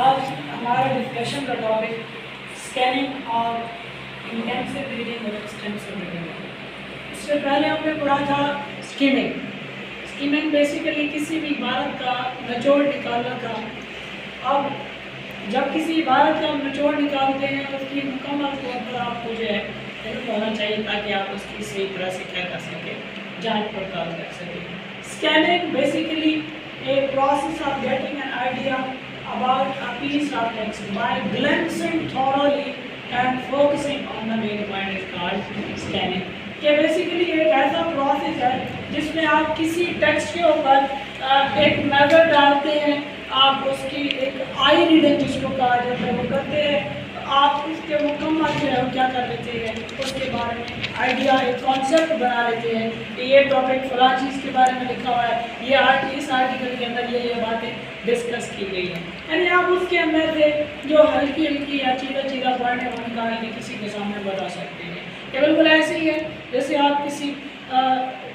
آج ہمارا ڈسکشن کا ٹاپک اسکیننگ اور انٹینسو ریڈنگ اور ایکسٹینسو ریڈنگ ہے۔ اس سے پہلے ہم نے پڑھا تھا اسکیمنگ۔ اسکیمنگ بیسیکلی کسی بھی عبارت کا نچوڑ نکالنا تھا۔ اب جب کسی عبارت کا نچوڑ نکالتے ہیں تو اس کی مکمل طور پر آپ کو جو ہے علم ہونا چاہیے تاکہ آپ اس کی صحیح طرح سے کیا کر سکیں، جانچ پڑتال کر سکیں۔ Scanning basically a process of getting an idea about a piece of text by glancing thoroughly and focusing on the main point is called scanning۔ کہ بیسیکلی ایک ایسا پروسیس ہے جس میں آپ کسی ٹیکسٹ کے اوپر ایک نظر ڈالتے ہیں، آپ اس کی ایک آئی ریڈنگ جس کو کہا جاتا ہے وہ کرتے ہیں، آپ اس کے مکمل جو ہے وہ کیا کر لیتے ہیں، اس کے بارے میں آئیڈیا ایک کانسیپٹ بنا لیتے ہیں کہ یہ ٹاپک فلاں چیز کے بارے میں لکھا ہوا ہے، یہ اس آرٹیکل کے اندر یہ باتیں ڈسکس کی گئی ہیں۔ یعنی آپ اس کے اندر سے جو ہلکی ہلکی یا چیزہ پڑھنے وہ نکال کے کسی کے سامنے بتا سکتے ہیں۔ یہ بالکل ایسے ہی ہے جیسے آپ کسی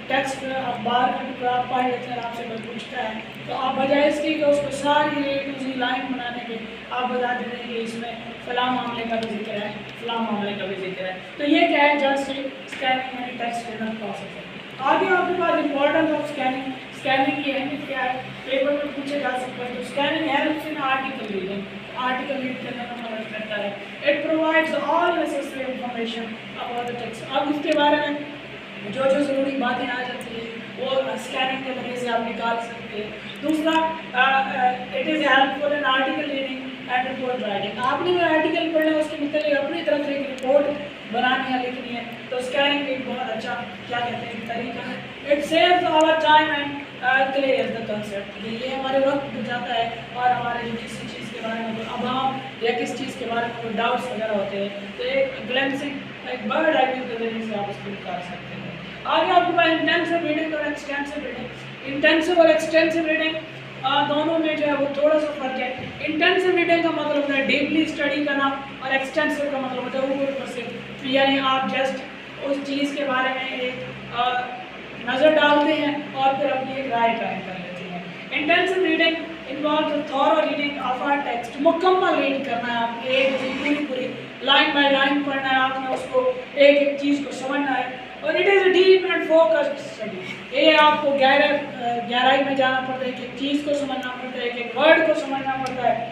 ٹیکسٹ اخبار کا ٹکڑا پڑھ لیتے ہیں، آپ سے کوئی پوچھتا ہے تو آپ بجائے اس کی کہ اس کو ساری اے ٹو زی لائن بنانے کے آپ بتا دیتے ہیں کہ اس میں فلاں معاملے کا بھی ذکر ہے، فلاں معاملے کا بھی ذکر ہے۔ تو یہ کیا ہے، جسٹ اسکیننگ یعنی ٹیکسٹ ریڈنگ پروسیس ہے۔ آگے آپ کے پاس امپورٹنس آف اسکیننگ، اسکیننگ کی اہمیت کیا ہے، پیپر میں پوچھے جا سکتا ہے۔ تو scanning helps in article reading, article read کرنے میں مدد کرتا ہے۔ It provides all necessary information about the text. اب اس کے بارے میں جو ضروری باتیں آ جاتی ہیں وہ اسکیننگ کے ذریعے سے آپ نکال سکتے ہیں۔ دوسرا، it is helpful in article reading and report writing. آپ نے کوئی آرٹیکل پڑھنا ہے، اس کے متعلق اپنی طرف سے ایک رپورٹ بنانی ہے، لکھنی ہے، تو اسکیننگ ایک بہت اچھا کیا کہتے ہیں طریقہ ہے۔ It saves our time and clears the concept. یہ ہمارے وقت بچاتا ہے اور ہمارے جو کسی چیز کے بارے میں کوئی ابہام یا کس چیز کے بارے میں کوئی ڈاؤٹس وغیرہ ہوتے ہیں تو ایک گلینسنگ، ایک برڈ آئی ویو کے ذریعے سے آپ اس کو نکال سکتے ہیں۔ آگے آپ کے پاس انٹینسو ریڈنگ اور ایکسٹینسو ریڈنگ۔ انٹینسو اور ایکسٹینسو ریڈنگ دونوں میں جو ہے وہ تھوڑا سا فرق ہے۔ انٹینسو ریڈنگ کا مطلب ہوتا ہے ڈیپلی اسٹڈی کرنا، اور ایکسٹینسو کا مطلب ہوتا ہے اوپر سے، یعنی آپ جسٹ اس چیز کے بارے میں ایک نظر ڈالتے ہیں اور پھر اپنی ایک رائے قائم کر لیتے ہیں۔ Intensive reading involves a thorough reading of a text. مکمل ریڈ کرنا ہے آپ نے، ایک پوری لائن بائی لائن پڑھنا ہے آپ نے، اس کو ایک ایک چیز کو سمجھنا ہے، اور it is a deep and focused study. یہ آپ کو گہرائی میں جانا پڑتا ہے، کہ ایک چیز کو سمجھنا پڑتا ہے، ایک ورڈ کو سمجھنا پڑتا ہے۔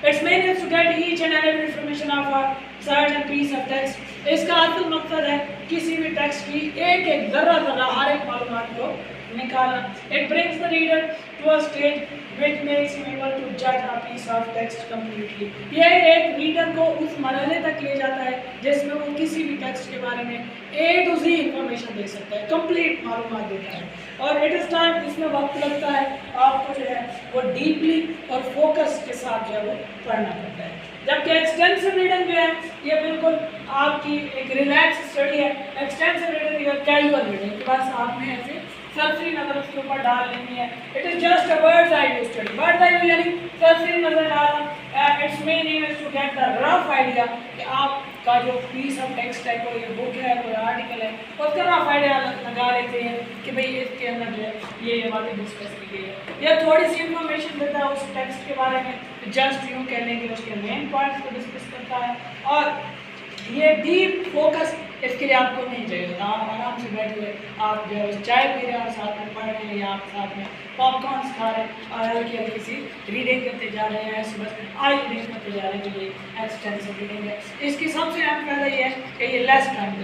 Its main is to get each and every information of a certain piece of text۔ اس کا اصل مقصد ہے کسی بھی ٹیکسٹ کی ایک ایک ذرہ ہر ایک معلومات کو نکالنا۔ It brings the reader to a stage which makes him able to judge a piece of text completely۔ یہ ایک ریڈر کو اس مرحلے تک لے جاتا ہے جس میں وہ کسی بھی ٹیکسٹ کے بارے میں اے ٹو زی انفارمیشن دے سکتا ہے، کمپلیٹ معلومات دیتا ہے۔ اور اٹ از ٹائم، اس میں وقت لگتا ہے، آپ کو جو ہے وہ ڈیپلی اور فوکس کے ساتھ جو ہے وہ پڑھنا پڑتا ہے۔ جبکہ ایکسٹینسو ریڈنگ جو ہے یہ بالکل آپ کی ایک ریلیکس اسٹڈی ہے۔ ایکسٹینسو ریڈنگ یا کیجول ریڈنگ کے بس آپ نے ایسے سرسری نظر اس کے اوپر ڈال لینی ہے۔ It is just a bird's eye view study. Bird's eye view یعنی سرسری نظر ڈالنا۔ It's main aim is to get the rough idea کہ آپ کا جو پیس آف ٹیکسٹ ہے، کوئی بک ہے، کوئی آرٹیکل ہے، اس کا رف آئیڈیا لگا لیتے ہیں کہ بھئی اس کے اندر جو ہے یہ باتیں ڈسکس کی گئی ہے، یا تھوڑی سی انفارمیشن دیتا ہے اس ٹیکسٹ کے بارے میں، جسٹ یوں کہہ لیں کہ اس کے مین پوائنٹس کو ڈسکس کرتا ہے۔ اور یہ ڈیپ فوکس اس کے لیے آپ کو نہیں چاہیے ہوتا۔ آپ آرام سے بیٹھے ہوئے آپ جو ہے چائے پی رہے ہیں اور ساتھ میں پڑھ رہے ہیں، یا آپ ساتھ میں پاپ کارنس کھا رہے ہیں اور ہلکی ہلکی سی ریڈنگ کرتے جا رہے ہیں، صبح آئی ریڈنگ کرتے جا رہے ہیں، جو یہ ایکسٹینسو ریڈنگ ہے۔ اس کی سب سے اہم فائدہ یہ ہے کہ یہ لیس ٹائم